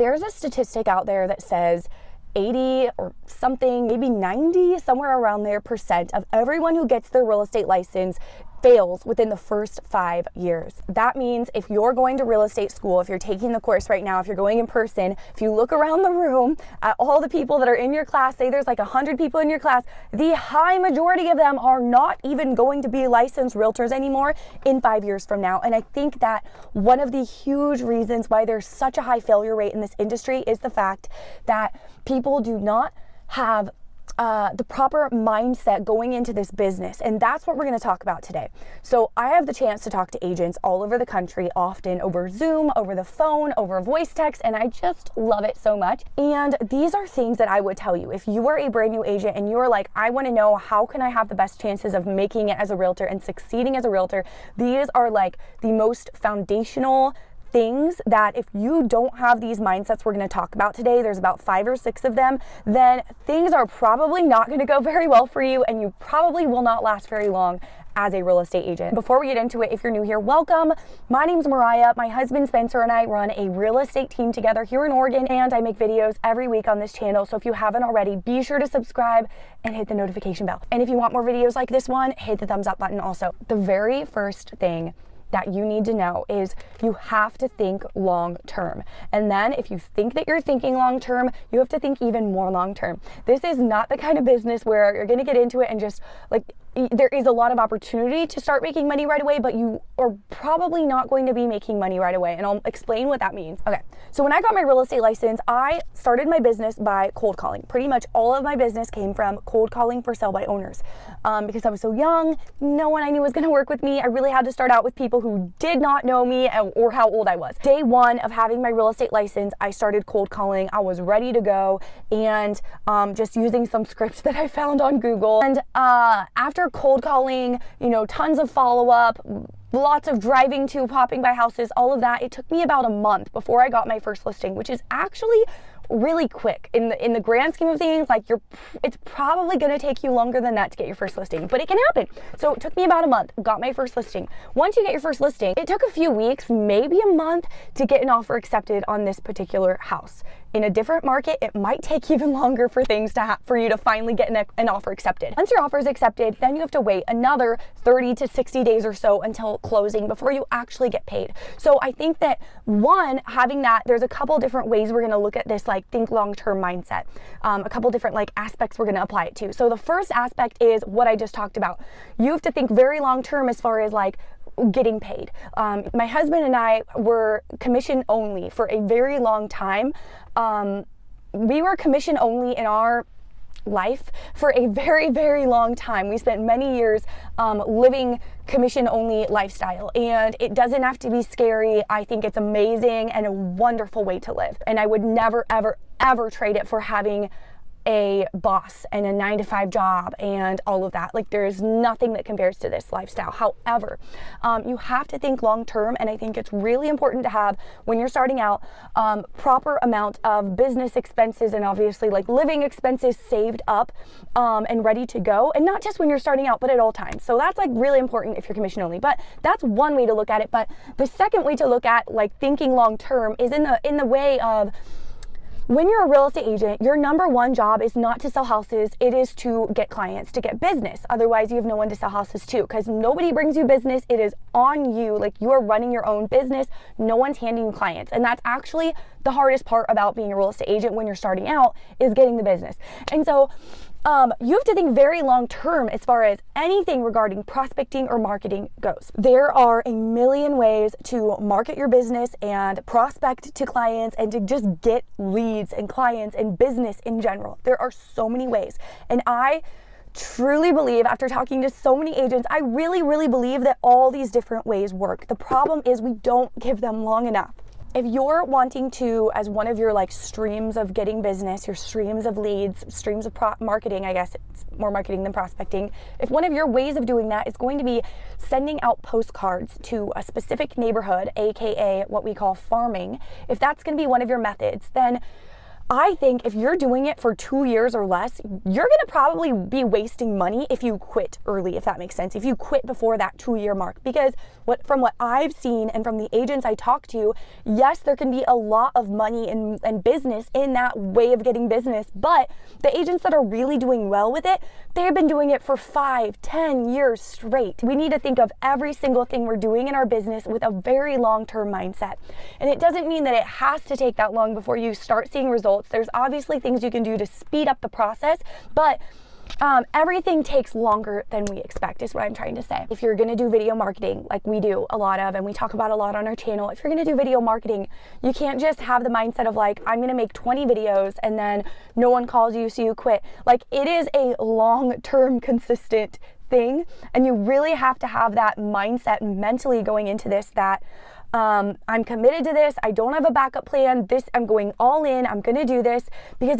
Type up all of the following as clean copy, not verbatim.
There's a statistic out there that says 80 or something, maybe 90, somewhere around there % of everyone who gets their real estate license fails within the first 5 years. That means if you're going to real estate school, if you're taking the course right now, if you're going in person, if you look around the room at all the people that are in your class, say there's like 100 people in your class, the high majority of them are not even going to be licensed realtors anymore in 5 years from now. And I think that one of the huge reasons why there's such a high failure rate in this industry is the fact that people do not have the proper mindset going into this business. And that's what we're going to talk about today. So I have the chance to talk to agents all over the country, often over Zoom, over the phone, over voice text, and I just love it so much. And these are things that I would tell you. If you are a brand new agent and you're like, I want to know how can I have the best chances of making it as a realtor and succeeding as a realtor, these are like the most foundational things that if you don't have these mindsets we're going to talk about today, there's about 5 or 6 of them, then things are probably not going to go very well for you and you probably will not last very long as a real estate agent. Before we get into it, if you're new here, welcome. My name's Mariah. My husband Spencer and I run a real estate team together here in Oregon, and I make videos every week on this channel. So if you haven't already, be sure to subscribe and hit the notification bell. And if you want more videos like this one, hit the thumbs up button also. The very first thing that you need to know is you have to think long term. And then if you think that you're thinking long term, you have to think even more long term. This is not the kind of business where you're going to get into it and just like, there is a lot of opportunity to start making money right away, but you are probably not going to be making money right away. And I'll explain what that means. Okay, so when I got my real estate license, I started my business by cold calling. Pretty much all of my business came from cold calling for sell by owners. Because I was so young, no one I knew was going to work with me. I really had to start out with people who did not know me or how old I was. Day one of having my real estate license, I started cold calling. I was ready to go and just using some scripts that I found on Google. And after cold calling, tons of follow-up, lots of driving to, popping by houses, all of that, it took me about a month before I got my first listing, which is actually really quick in the grand scheme of things. Like it's probably going to take you longer than that to get your first listing, but it can happen. So it took me about a month, got my first listing. Once you get your first listing, it took a few weeks, maybe a month to get an offer accepted on this particular house. In a different market, it might take even longer for things for you to finally get an offer accepted. Once your offer is accepted, then you have to wait another 30 to 60 days or so until closing before you actually get paid. So I think that having that, there's a couple different ways we're going to look at this, like think long-term mindset. A couple different aspects we're going to apply it to. So the first aspect is what I just talked about. You have to think very long-term as far as getting paid. My husband and I were commission only for a very long time. We were commission only in our life for a very, very long time. We spent many years living commission only lifestyle, and it doesn't have to be scary. I think it's amazing and a wonderful way to live. And I would never, ever, ever trade it for having a boss and a 9-to-5 job and all of that. There is nothing that compares to this lifestyle. However, you have to think long term, and I think it's really important to have, when you're starting out, proper amount of business expenses and obviously living expenses saved up and ready to go, and not just when you're starting out, but at all times. So that's really important if you're commission only. But that's one way to look at it. But the second way to look at thinking long term is in the way of, when you're a real estate agent, your number one job is not to sell houses, it is to get clients, to get business. Otherwise, you have no one to sell houses to, because nobody brings you business. It is on you. You are running your own business. No one's handing you clients. And that's actually the hardest part about being a real estate agent when you're starting out, is getting the business. And so you have to think very long term as far as anything regarding prospecting or marketing goes. There are a million ways to market your business and prospect to clients and to just get leads and clients and business in general. There are so many ways. And I truly believe, after talking to so many agents, I really, really believe that all these different ways work. The problem is we don't give them long enough. If you're wanting to, as one of your streams of getting business, your streams of leads, streams of marketing, I guess it's more marketing than prospecting, if one of your ways of doing that is going to be sending out postcards to a specific neighborhood, aka what we call farming, if that's going to be one of your methods, then I think if you're doing it for 2 years or less, you're gonna probably be wasting money if you quit early, if that makes sense. If you quit before that 2-year mark, because from what I've seen and from the agents I talk to, yes, there can be a lot of money and business in that way of getting business, but the agents that are really doing well with it, they've been doing it for 5, 10 years straight. We need to think of every single thing we're doing in our business with a very long-term mindset. And it doesn't mean that it has to take that long before you start seeing results. There's obviously things you can do to speed up the process, but everything takes longer than we expect is what I'm trying to say. If you're gonna do video marketing, like we do a lot of, and we talk about a lot on our channel, if you're gonna do video marketing, you can't just have the mindset of like, I'm gonna make 20 videos and then no one calls you, so you quit. Like, it is a long-term consistent thing, and you really have to have that mindset mentally going into this that I'm committed to this. I don't have a backup plan. I'm going all in. I'm going to do this, because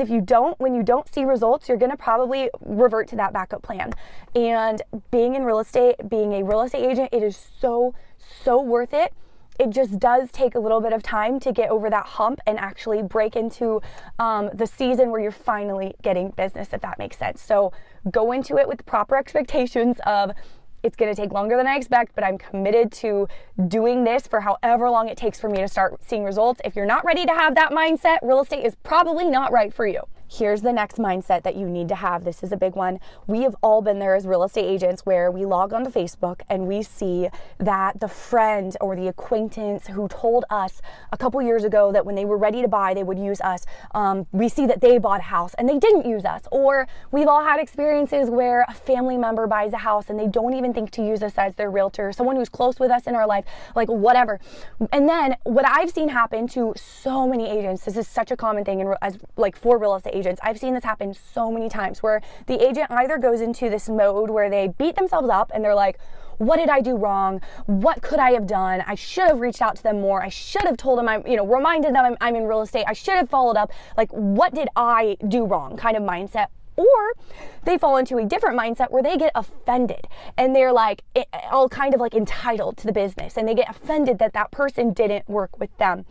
when you don't see results, you're going to probably revert to that backup plan. And being in real estate, being a real estate agent, it is so worth it. It just does take a little bit of time to get over that hump and actually break into the season where you're finally getting business, if that makes sense. So go into it with the proper expectations of, it's going to take longer than I expect, but I'm committed to doing this for however long it takes for me to start seeing results. If you're not ready to have that mindset, real estate is probably not right for you. Here's the next mindset that you need to have. This is a big one. We have all been there as real estate agents where we log onto Facebook and we see that the friend or the acquaintance who told us a couple years ago that when they were ready to buy, they would use us. We see that they bought a house and they didn't use us. Or we've all had experiences where a family member buys a house and they don't even think to use us as their realtor, someone who's close with us in our life, like whatever. And then what I've seen happen to so many agents, this is such a common thing for real estate agents. I've seen this happen so many times where the agent either goes into this mode where they beat themselves up and they're like, what did I do wrong? What could I have done? I should have reached out to them more. I should have told them reminded them I'm in real estate. I should have followed up. Like, what did I do wrong? Kind of mindset. Or they fall into a different mindset where they get offended and they're like all kind of like entitled to the business, and they get offended that that person didn't work with them.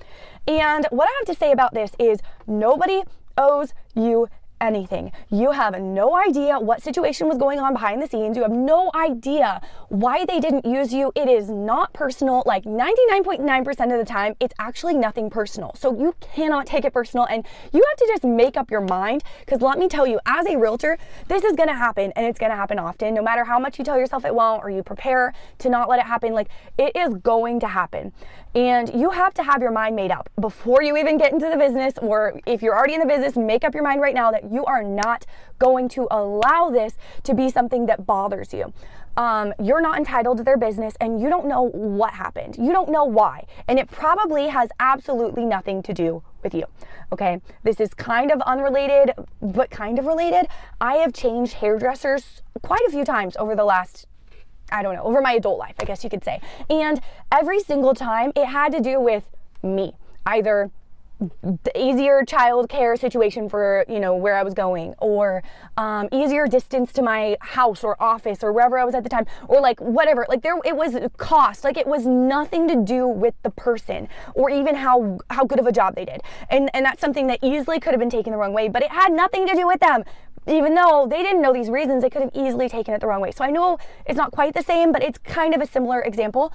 And what I have to say about this is nobody owes you anything. You have no idea what situation was going on behind the scenes. You have no idea why they didn't use you. It is not personal. Like 99.9% of the time, it's actually nothing personal. So you cannot take it personal, and you have to just make up your mind, because let me tell you, as a realtor, this is going to happen, and it's going to happen often. No matter how much you tell yourself it won't, or you prepare to not let it happen, like it is going to happen. And you have to have your mind made up before you even get into the business, or if you're already in the business, make up your mind right now that you are not going to allow this to be something that bothers you. You're not entitled to their business, and you don't know what happened. You don't know why. And it probably has absolutely nothing to do with you. Okay. This is kind of unrelated, but kind of related. I have changed hairdressers quite a few times over the last, over my adult life, I guess you could say. And every single time it had to do with me, either the easier child care situation for, where I was going, or easier distance to my house or office or wherever I was at the time, or like whatever, like it was cost, like it was nothing to do with the person or even how good of a job they did. And that's something that easily could have been taken the wrong way, but it had nothing to do with them. Even though they didn't know these reasons, they could have easily taken it the wrong way. So I know it's not quite the same, but it's kind of a similar example.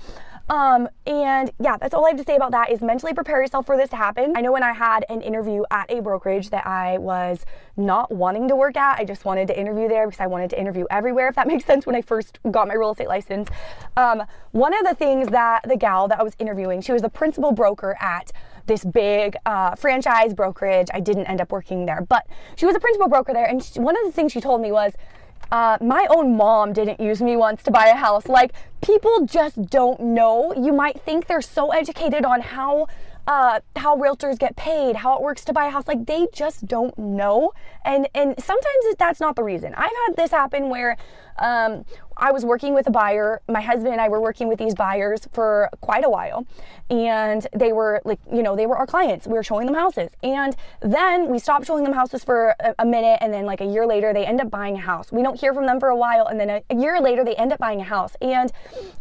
And yeah, that's all I have to say about that is mentally prepare yourself for this to happen. I know when I had an interview at a brokerage that I was not wanting to work at, I just wanted to interview there because I wanted to interview everywhere, if that makes sense, when I first got my real estate license. One of the things that the gal that I was interviewing, she was the principal broker at this big franchise brokerage. I didn't end up working there, but she was a principal broker there. And one of the things she told me was, my own mom didn't use me once to buy a house. Like, people just don't know. You might think they're so educated on how realtors get paid, how it works to buy a house. Like, they just don't know. And sometimes that's not the reason. I've had this happen where I was working with a buyer. My husband and I were working with these buyers for quite a while, and they were they were our clients. We were showing them houses, and then we stopped showing them houses for a minute, and then like a year later they end up buying a house. We don't hear from them for a while, and then a year later they end up buying a house, and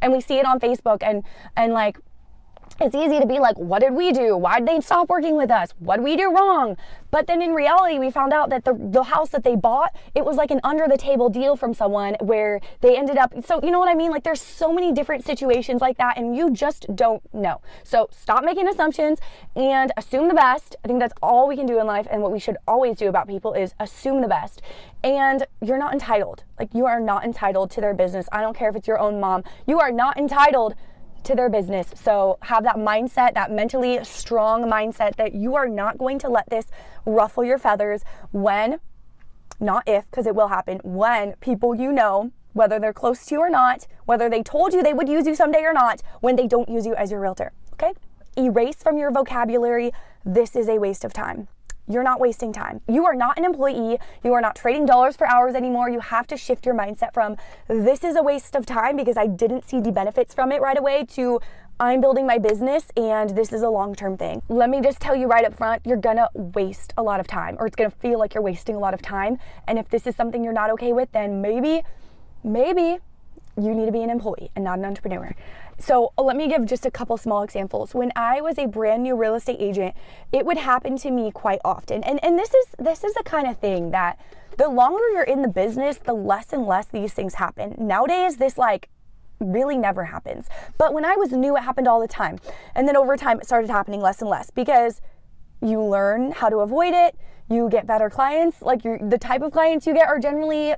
we see it on Facebook, and like It's easy to be like, what did we do? Why did they stop working with us? What did we do wrong? But then in reality, we found out that the house that they bought, it was like an under the table deal from someone where they ended up, so you know what I mean? Like there's so many different situations like that and you just don't know. So stop making assumptions and assume the best. I think that's all we can do in life, and what we should always do about people is assume the best. And you're not entitled. Like you are not entitled to their business. I don't care if it's your own mom. You are not entitled to their business. So have that mindset, that mentally strong mindset that you are not going to let this ruffle your feathers when, not if, because it will happen, when people you know, whether they're close to you or not, whether they told you they would use you someday or not, when they don't use you as your realtor, okay? Erase from your vocabulary, this is a waste of time. You're not wasting time. You are not an employee. You are not trading dollars for hours anymore. You have to shift your mindset from this is a waste of time because I didn't see the benefits from it right away to I'm building my business and this is a long-term thing. Let me just tell you right up front, you're gonna waste a lot of time, or it's gonna feel like you're wasting a lot of time. And if this is something you're not okay with, then maybe you need to be an employee and not an entrepreneur. So let me give just a couple small examples. When I was a brand new real estate agent, it would happen to me quite often. And this is the kind of thing that the longer you're in the business, the less and less these things happen. Nowadays, this like really never happens. But when I was new, it happened all the time. And then over time, it started happening less and less because you learn how to avoid it. You get better clients. Like the type of clients you get are generally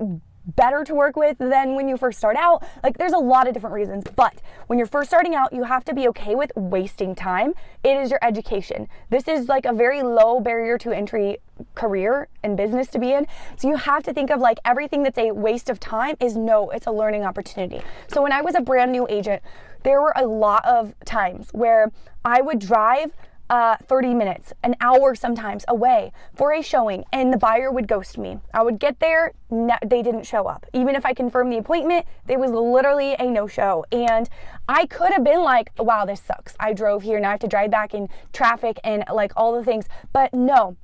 better to work with than when you first start out. Like there's a lot of different reasons, but when you're first starting out, you have to be okay with wasting time. It is your education. This is like a very low barrier to entry career and business to be in. So you have to think of like everything that's a waste of time is it's a learning opportunity. So when I was a brand new agent, there were a lot of times where I would drive 30 minutes, an hour sometimes away for a showing, and the buyer would ghost me. I would get there, they didn't show up. Even if I confirmed the appointment, there was literally a no-show. And I could have been like, wow, this sucks. I drove here, now I have to drive back in traffic and like all the things. But no,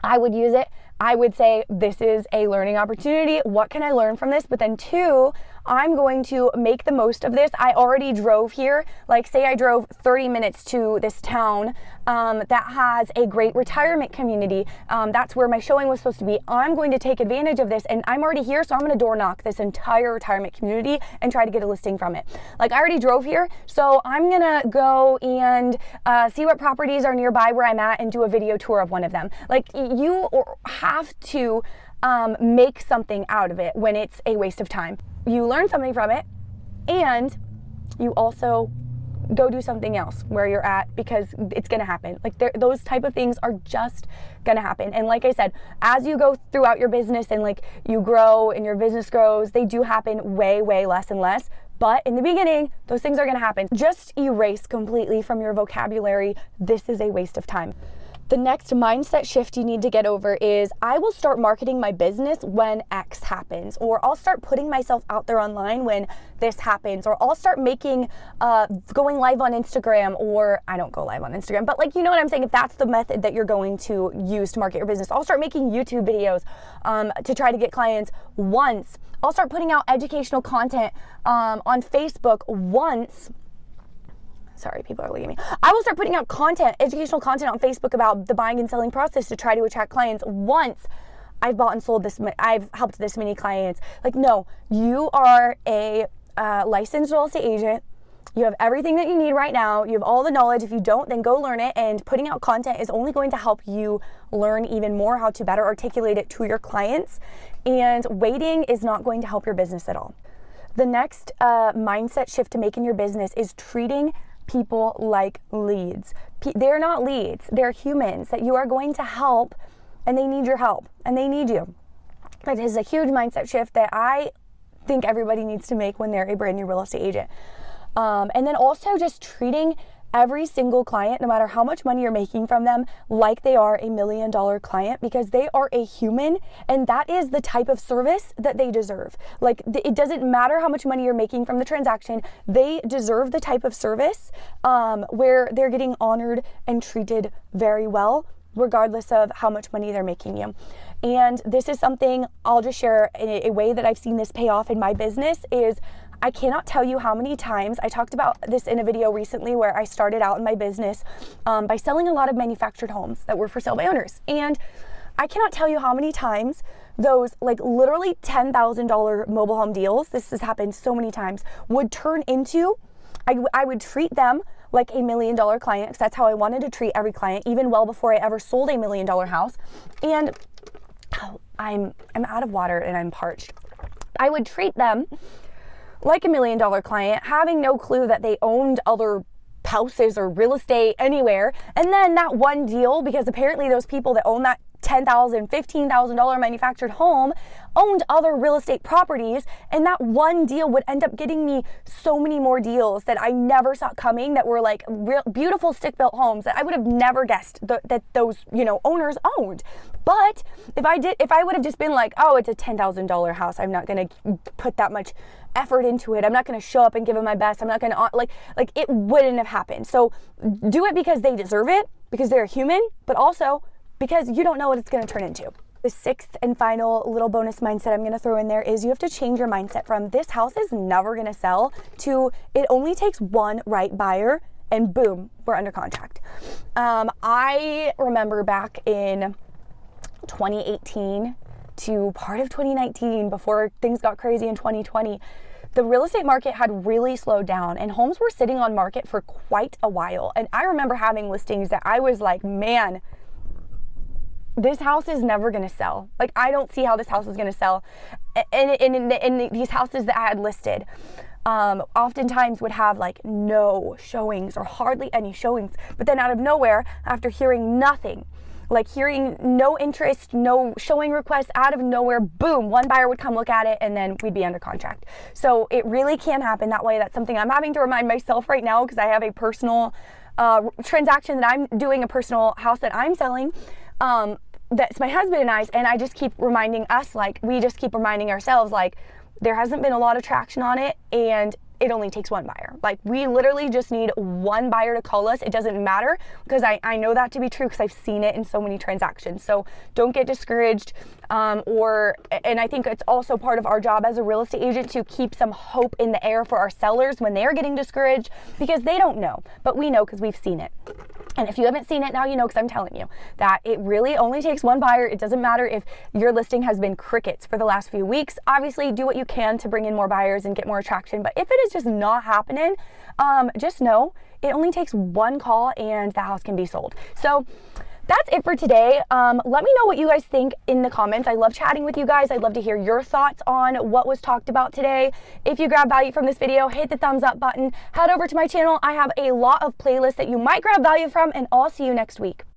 I would use it. I would say, this is a learning opportunity. What can I learn from this? But then two, I'm going to make the most of this. I already drove here. Like say I drove 30 minutes to this town that has a great retirement community. That's where my showing was supposed to be. I'm going to take advantage of this, and I'm already here, so I'm going to door knock this entire retirement community and try to get a listing from it. Like I already drove here, so I'm going to go and see what properties are nearby where I'm at and do a video tour of one of them. Like you have to make something out of it when it's a waste of time. You learn something from it, and you also go do something else where you're at, because it's going to happen. Like those type of things are just going to happen. And like I said, as you go throughout your business and like you grow and your business grows, they do happen way less and less. But in the beginning, those things are going to happen. Just erase completely from your vocabulary, this is a waste of time. The next mindset shift you need to get over is I will start marketing my business when X happens, or I'll start putting myself out there online when this happens, or I'll start making, going live on Instagram, or I don't go live on Instagram, but like, you know what I'm saying? If that's the method that you're going to use to market your business, I'll start making YouTube videos to try to get clients once. I'll start putting out educational content on Facebook once. Sorry, people are leaving me. I will start putting out educational content on Facebook about the buying and selling process to try to attract clients once I've bought and sold I've helped this many clients. Like, no, you are a licensed real estate agent. You have everything that you need right now. You have all the knowledge. If you don't, then go learn it. And putting out content is only going to help you learn even more how to better articulate it to your clients. And waiting is not going to help your business at all. The next mindset shift to make in your business is treating people like leads. They're not leads. They're humans that you are going to help, and they need your help, and they need you. That is a huge mindset shift that I think everybody needs to make when they're a brand new real estate agent. And then also just treating every single client, no matter how much money you're making from them, like they are $1 million client, because they are a human, and that is the type of service that they deserve. Like it doesn't matter how much money you're making from the transaction, they deserve the type of service where they're getting honored and treated very well, regardless of how much money they're making you. And this is something I'll just share a way that I've seen this pay off in my business is I cannot tell you how many times, I talked about this in a video recently where I started out in my business by selling a lot of manufactured homes that were for sale by owners. And I cannot tell you how many times those like literally $10,000 mobile home deals, this has happened so many times, would turn into, I would treat them like $1 million client, because that's how I wanted to treat every client, even well before I ever sold $1 million house. And I'm out of water and I'm parched. I would treat them like $1 million client, having no clue that they owned other houses or real estate anywhere. And then that one deal, because apparently those people that own that $10,000, $15,000 manufactured home owned other real estate properties, and that one deal would end up getting me so many more deals that I never saw coming, that were like real beautiful stick-built homes that I would have never guessed that those, owners owned. But if I would have just been like, oh, it's a $10,000 house, I'm not going to put that much effort into it, I'm not going to show up and give it my best, I'm not going to like it wouldn't have happened. So do it because they deserve it, because they're human, but also because you don't know what it's going to turn into. The sixth and final little bonus mindset I'm going to throw in there is you have to change your mindset from this house is never going to sell to it only takes one right buyer and boom, we're under contract. I remember back in 2018 to part of 2019, before things got crazy in 2020, the real estate market had really slowed down and homes were sitting on market for quite a while. And I remember having listings that I was like, man, this house is never going to sell. Like, I don't see how this house is going to sell. And these houses that I had listed, oftentimes would have like no showings or hardly any showings. But then out of nowhere, after hearing nothing, like hearing no interest, no showing requests, out of nowhere, boom, one buyer would come look at it and then we'd be under contract. So it really can happen that way. That's something I'm having to remind myself right now, because I have a personal transaction that I'm doing, a personal house that I'm selling. That's my husband and I's, and I just keep reminding us, like, we just keep reminding ourselves, like, there hasn't been a lot of traction on it, and it only takes one buyer. Like, we literally just need one buyer to call us. It doesn't matter, because I know that to be true because I've seen it in so many transactions. So don't get discouraged. And I think it's also part of our job as a real estate agent to keep some hope in the air for our sellers when they're getting discouraged, because they don't know, but we know because we've seen it. And if you haven't seen it, now you know, because I'm telling you that it really only takes one buyer. It doesn't matter if your listing has been crickets for the last few weeks. Obviously, do what you can to bring in more buyers and get more attraction. But if it is just not happening, just know it only takes one call and the house can be sold. So that's it for today. Let me know what you guys think in the comments. I love chatting with you guys. I'd love to hear your thoughts on what was talked about today. If you grab value from this video, hit the thumbs up button. Head over to my channel. I have a lot of playlists that you might grab value from, and I'll see you next week.